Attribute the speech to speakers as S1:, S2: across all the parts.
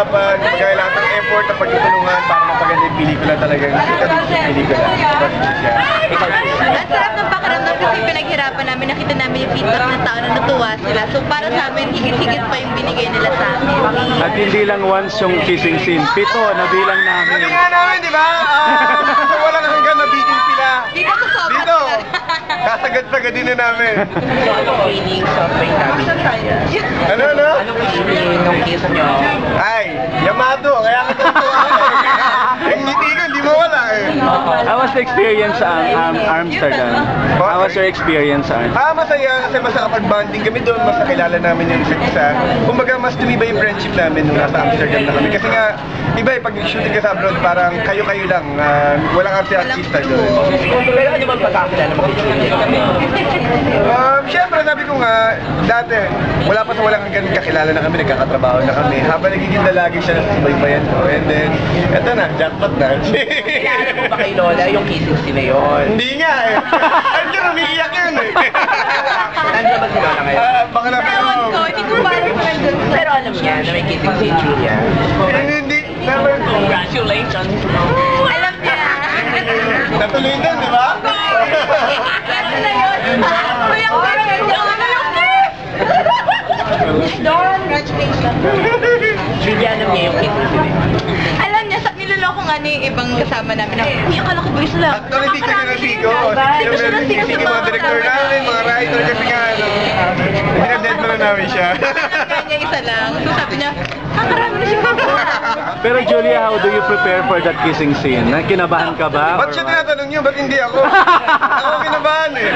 S1: pinaghirapan, kumbaga lahat ng effort na pagtutulungan para mapaganda yung pelikula talagang kita dito sa pelikula.
S2: Ang sarap ng pakiramdam kasi pinaghirapan namin, nakita namin yung feedback ng tao na natuwa sila. So para sa amin, higit-higit pa yung binigay nila sa amin.
S3: At hindi lang once yung kissing scene, 7 nabilang namin.
S1: Sabi nga namin, di ba? So walang hanggang nabiting sila.
S2: Dito sa sobrang
S1: Dito, kasagad-sagadin na namin.
S4: Anong feelings of may namin?
S1: Ano?
S4: Anong feeling nung kiss nyo?
S1: Ay, Yamato, kaya ka tutuwa ako. Yung ngiti ko, hindi mawala eh.
S3: How was the experience sa Amsterdam? How was your experience sa
S1: Masaya kasi mas nakapag-bonding kami doon, mas nakilala namin yung isa't isa. Kumbaga, mas tumibay yung friendship namin nung nasa Amsterdam na kami. Kasi nga, iba eh, pag shooting ka sa abroad, parang kayo-kayo lang. Walang artista doon.
S4: Pero ano bang pagkakilala mo?
S1: Siyempre, sabi ko nga, dati, wala pa sa walang hanggang kakilala na kami, nagkakatrabaho na kami. Habang nagiging dalagi siya, subaybayan ko. And then, eto na, jackpot na.
S4: Kilala mo ba kay Lola yung kissing scene na yun?
S1: Hindi nga eh. Ay, hindi, umiiyak yun eh.
S4: Nandiyan ba si Lola ngayon?
S1: Baka na
S2: Ewan ko, hindi ko parang nandun.
S4: Pero alam niya na may kissing scene, Julia.
S1: Hindi. Never.
S4: Congratulations!
S2: Alam niya.
S1: Natuloy din, di ba?
S2: Ano na yun? Kuya, ano yung Miss Dawn, congratulations.
S4: Julia, alam niya yung kissing scene.
S2: Alam niya, niloloko nga ni ibang kasama namin na, uy, akala ko ba yung sila?
S1: Actually, hindi kami nasigo.
S2: Ito siya nasigo sa
S1: Sige, mga director namin, mga writer, kasi nga, pinadead mo na namin siya.
S2: Kanya isa lang. So sabi niya, karami na siya.
S3: Pero Julia, how do you prepare for that kissing scene? Kinabahan ka ba?
S1: Ba't siya tinatanong niyo? Ba't hindi ako? Ako kinabahan eh.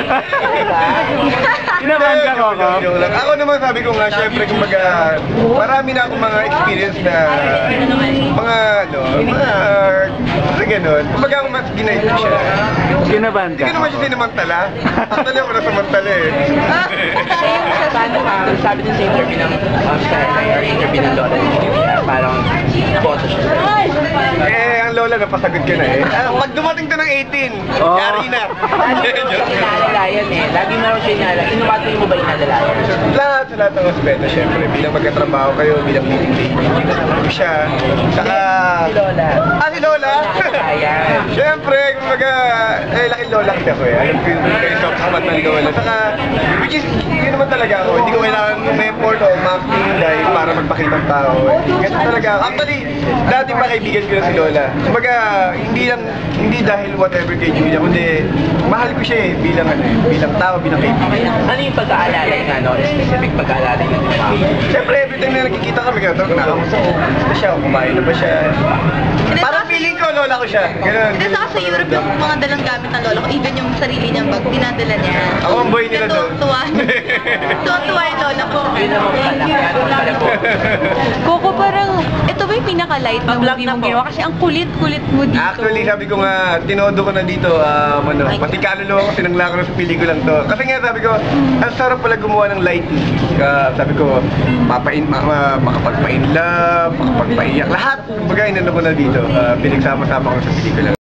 S3: Kinabahan ka, Coco?
S1: Joke lang. Ako naman sabi ko nga, syempre, kumbaga, marami na akong mga experience na mga ganun. Kumbaga, ako mas ginay ko siya.
S3: Kinabahan
S1: Hindi
S3: ka?
S1: ko naman siya sinamantala. Actually, ako nasamantala eh.
S4: Paano sabi din sa interview ng or interview ng Lola ni Julia, parang boto siya.
S1: Ang lola, napasagot ka na eh. Pag dumating to ng 18, yari na.
S4: Lagi mo siya inaalalayan eh. Lagi mo siya inaalalayan. Inuwatoy mo ba inaalalayan?
S1: Sa lahat ng aspeto, syempre, bilang magkatrabaho kayo, bilang meeting lady, ko siya. Saka...
S4: Si Lola.
S1: Si Lola?
S4: Ayan.
S1: Syempre, kumbaga, laking lola kasi ako eh. Alam ko yung kayo sa kapat ng lola. Saka, which is, yun naman talaga ako. Hindi ko kailangan ng effort o marketing dahil para magpakita ng tao. Ganun talaga. Actually, dati pa kaibigan ko na si Lola. Kumbaga, hindi dahil whatever kay Julia, kundi mahal ko siya eh, bilang tao, bilang kaibigan.
S4: Ano yung pag-aalala yung specific pag-aalala yung
S1: Siyempre, every time na nakikita kami, nakamusta ko siya, kumain na ba siya. Parang feeling ko, lola ko siya. Ganun.
S2: Kasi saka sa Europe yung mga dalang gamit ng lolo ko, even yung sarili niyang bag, dinadala niya.
S1: Ako ang boy nila doon.
S2: Tuwa yung lola ko.
S4: Yun naman pala po.
S5: Coco, parang ito ba yung pinaka-light na movie mong ginawa? Kasi ang kulit-kulit mo dito.
S1: Actually, sabi ko nga, tinodo ko na dito, pati kaluluwa ko, sinangla ko na sa pelikulang to. Kasi nga, sabi ko, ang sarap pala gumawa ng light. Sabi ko, makapagpa-in love, makapagpaiyak, lahat. Kumbaga, inano ko na dito, pinagsama-sama ko sa pelikula.